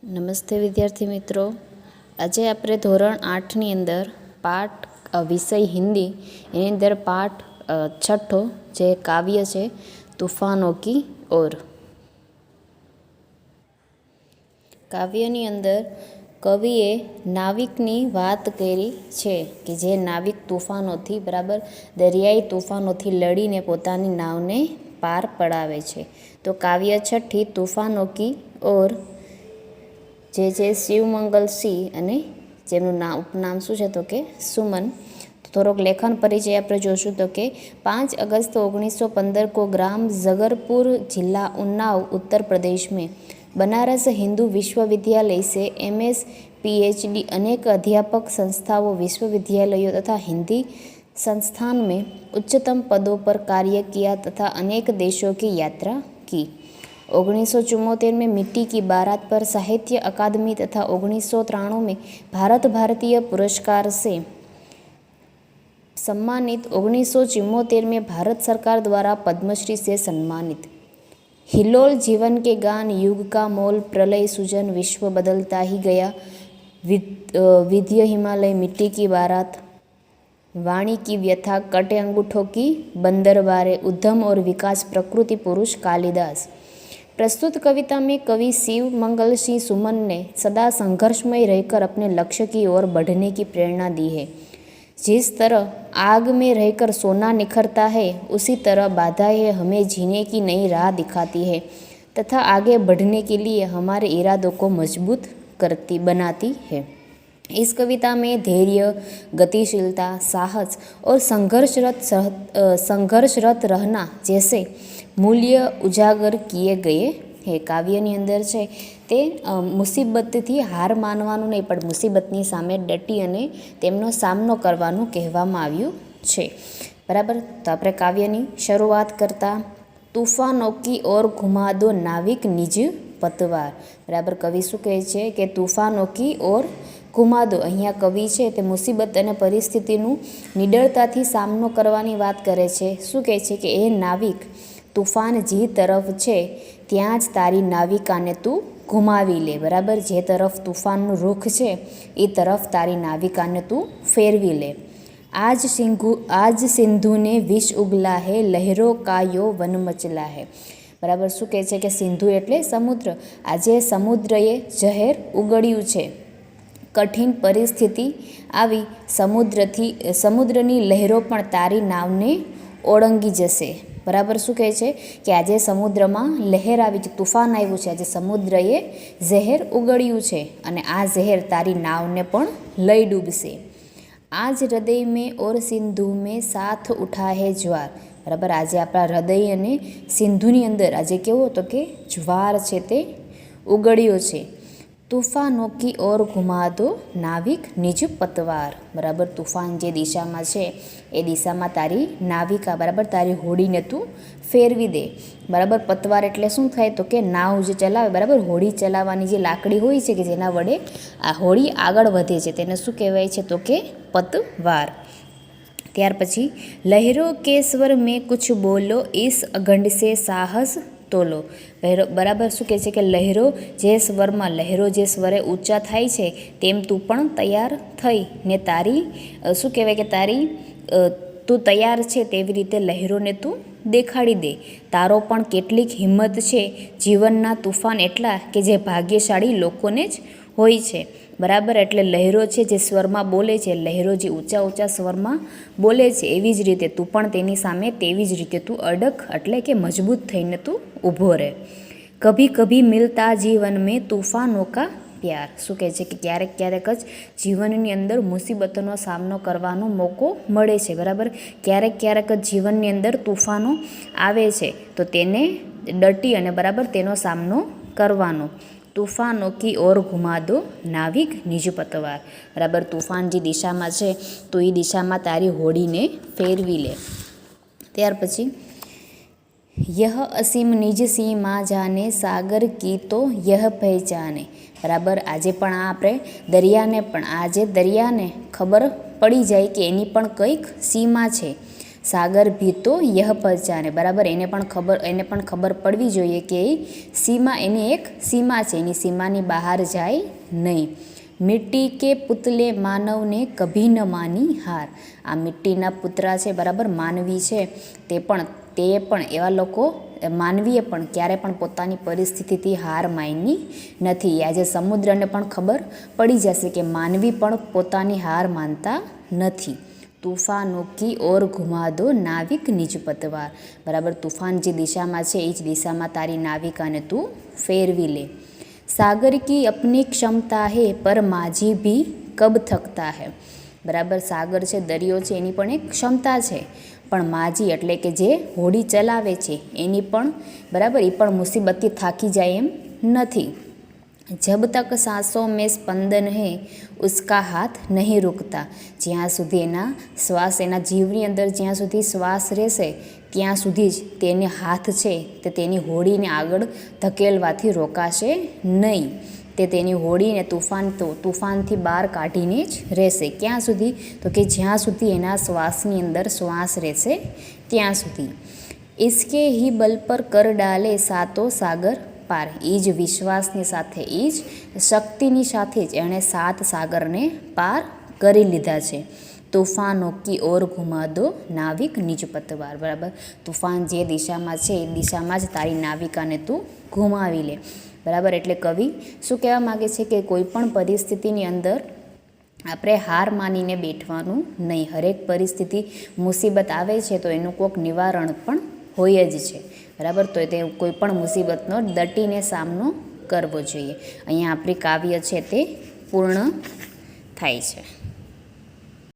નમસ્તે વિદ્યાર્થી મિત્રો, આજે આપણે ધોરણ 8ની અંદર પાઠ વિષય હિન્દી એની અંદર પાઠ છઠ્ઠો જે કાવ્ય છે તૂફાનો કી ઓર. કાવ્યની અંદર કવિએ નાવિકની વાત કરી છે કે જે નાવિક તૂફાનોથી દરિયાઈ તૂફાનોથી લડીને પોતાની નાવને પાર પડાવે છે. તો કાવ્ય છઠ્ઠી તૂફાનો કી ઓર જે છે શિવમંગલ સિંહ અને જેમનું ઉપનામ શું છે તો કે સુમન. થોડોક લેખન પરિચય આપણે જોશું તો કે 5 अगस्त 1915 को ग्राम जगरपुर जिला उन्नाव उत्तर प्रदेश में बनारस हिंदू विश्वविद्यालय से MS PhD अनेक अध्यापक संस्थाओं विश्वविद्यालयों तथा हिंदी संस्थान में उच्चतम पदों पर कार्य किया तथा अनेक देशों की यात्रा की. 1974 में मिट्टी की बारात पर साहित्य अकादमी तथा 1993 में भारत भारतीय पुरस्कार से सम्मानित. 1974 में भारत सरकार द्वारा पद्मश्री से सम्मानित. हिलोल जीवन के गान, युग का मोल, प्रलय सुजन, विश्व बदलता ही गया, विद्य हिमालय, मिट्टी की बारात, वाणी की व्यथा, कटे अंगूठों की बंदरबारे, उद्यम और विकास, प्रकृति पुरुष कालिदास. प्रस्तुत कविता में कवि शिव मंगल सिंह सुमन ने सदा संघर्षमय रहकर अपने लक्ष्य की ओर बढ़ने की प्रेरणा दी है. जिस तरह आग में रहकर सोना निखरता है, उसी तरह बाधाएं हमें जीने की नई राह दिखाती है तथा आगे बढ़ने के लिए हमारे इरादों को मजबूत बनाती है. इस कविता में धैर्य, गतिशीलता, साहस और संघर्षरत रहना जैसे मूल्य उजागर किए गए है. કાવ્યની અંદર છે તે મુસીબતથી હાર માનવાનું નહીં પણ મુસીબતની સામે ડટી અને તેમનો સામનો કરવાનું કહેવામાં આવ્યું છે. બરાબર, તો આપણે કાવ્યની શરૂઆત કરતા તૂફાનો કી ઓર ઘુમા દો નાવિક નિજ પતવાર. બરાબર, કવિ શું કહે છે કે તૂફાનો કી ઓર ઘુમા દો. અહીંયા કવિ છે તે મુસીબત અને પરિસ્થિતિનું નિડરતાથી સામનો કરવાની વાત કરે છે. શું કહે છે કે એ નાવિક તૂફાન જે તરફ છે ત્યાં જ તારી નાવિકાને તું ઘુમાવી લે. બરાબર, જે તરફ તૂફાનનું રૂખ છે એ તરફ તારી નાવિકાને તું ફેરવી લે. આજ સિંધુને વિષ ઉગલા હે, લહેરો કાયો વન મચલા હે. બરાબર, શું કહે છે કે સિંધુ એટલે સમુદ્ર. આજે સમુદ્રએ જહેર ઉગડ્યું છે. કઠિન પરિસ્થિતિ આવી, સમુદ્રની લહેરો પણ તારી નાવને ઓળંગી જશે. બરાબર, શું કહે છે કે આજે સમુદ્રમાં લહેર આવી છે, તુફાન આવ્યું છે, આજે સમુદ્રએ ઝહેર ઉગડ્યું છે અને આ ઝહેર તારી નાવને પણ લઈ ડૂબશે. આજ હૃદય મેં ઓર સિંધુ મેં સાથ ઉઠા હે જ્વાર. બરાબર, આજે આપણા હૃદય અને સિંધુની અંદર આજે કેવો તો કે જ્વાર છે તે ઉગડ્યો છે. તૂફાનો કી ઓર ઘુમા દો નાવિક નિજ પતવાર. બરાબર, તૂફાન જે દિશામાં છે એ દિશામાં તારી નાવિકા બરાબર તારી હોડીને તું ફેરવી દે. બરાબર, પતવાર એટલે શું થાય તો કે નાવ જે ચલાવે. બરાબર, હોડી ચલાવવાની જે લાકડી હોય છે કે જેના વડે આ હોડી આગળ વધે છે તેને શું કહેવાય છે તો કે પતવાર. ત્યાર પછી લહેરો કે સ્વર મેં કુછ બોલો, ઇસ અગંડ સે સાહસ તોલો. બરાબર, શું કહે છે કે લહેરો જે સ્વરે ઊંચા થાય છે તેમ તું પણ તૈયાર થઈ ને તારી શું કહેવાય કે તારી તું તૈયાર છે તેવી રીતે લહેરોને તું દેખાડી દે. તારો પણ કેટલીક હિંમત છે. જીવનના તુફાન એટલા કે જે ભાગ્યશાળી લોકોને જ હોય છે. બરાબર, એટલે લહેરો છે જે સ્વરમાં બોલે છે, લહેરો જે ઊંચા સ્વરમાં બોલે છે એવી જ રીતે તું પણ તેની સામે તેવી જ રીતે તું અડગ એટલે કે મજબૂત થઈને તું ઊભો રહે. કભી કભી મિલતા જીવન મેં તૂફાનો કા પ્યાર. શું કહે છે કે ક્યારેક ક્યારેક જ જીવનની અંદર મુસીબતોનો સામનો કરવાનો મોકો મળે છે. બરાબર, ક્યારેક ક્યારેક જ જીવનની અંદર તૂફાનો આવે છે તો તેને ડટી અને બરાબર તેનો સામનો કરવાનો. તૂફાનો કી ઓર ઘુમા દો નાવિક નિજ પતવાર. બરાબર, તૂફાન જે દિશામાં છે તો એ દિશામાં તારી હોડીને ફેરવી લે. ત્યાર પછી યહ અસીમ નિજ સીમા જાને, સાગર કી તો યહ પહેચાને. બરાબર, આજે પણ આપણે દરિયાને ખબર પડી જાય કે એની પણ કંઈક સીમા છે. સાગર ભી તો યહ પહચાને, બરાબર, એને પણ ખબર પડવી જોઈએ કે સીમા એની એક સીમા છે, એની સીમાની બહાર જાય નહીં. મિટ્ટી કે પુતલે માનવને કભી ન માની હાર. આ મિટ્ટીના પુતળા છે, બરાબર, માનવી છે, તે પણ એવા લોકો, માનવીએ પણ ક્યારે પણ પોતાની પરિસ્થિતિથી હાર માની નથી. આજે સમુદ્રને પણ ખબર પડી જશે કે માનવી પણ પોતાની હાર માનતા નથી. તૂફાનો કી ઓર ઘુમા દો નાવિક નિજ પતવાર, બરાબર, તુફાન જે દિશામાં છે એ જ દિશામાં તારી નાવિકાને તું ફેરવી લે. સાગર કી અપની ક્ષમતા હે પર માઝી ભી કબ થકતા હૈ, બરાબર, સાગર છે, દરિયો છે, એની પણ એક ક્ષમતા છે, પણ માઝી એટલે કે જે હોડી ચલાવે છે એની પણ, બરાબર, એ પણ મુસીબતથી થાકી જાય એમ નથી. જબ તક સાંસો મેં સ્પંદન હૈ ઉસકા હાથ નહીં રૂકતા, જ્યાં સુધી એના શ્વાસ, એના જીવની અંદર જ્યાં સુધી શ્વાસ રહેશે ત્યાં સુધી જ તેને હાથ છે તે તેની હોડીને આગળ ધકેલવાથી રોકાશે નહીં. તે તેની હોડીને તુફાનથી બહાર કાઢીને જ રહેશે. ક્યાં સુધી? તો કે જ્યાં સુધી એના શ્વાસની અંદર શ્વાસ રહેશે ત્યાં સુધી. ઇસકે હી બલ પર કર ડાલે સાતો સાગર પાર, એ જ વિશ્વાસની સાથે, એ જ શક્તિની સાથે જ એણે 7 સાગરને પાર કરી લીધા છે. તૂફાનો કી ઓર ઘુમા દો નાવિક નિજ પતવાર, બરાબર, તુફાન જે દિશામાં છે એ દિશામાં જ તારી નાવિકાને તું ઘુમાવી લે, બરાબર. એટલે કવિ શું કહેવા માગે છે કે કોઈ પણ પરિસ્થિતિની અંદર આપણે હાર માનીને બેઠવાનું નહીં. હરેક પરિસ્થિતિ, મુસીબત આવે છે તો એનું કોઈક નિવારણ પણ હોય જ છે, બરાબર. તો તે કોઈ પણ મુસીબતનો ડટીને સામનો કરવો જોઈએ. અહીંયા આપણી કાવ્ય છે તે પૂર્ણ થાય છે.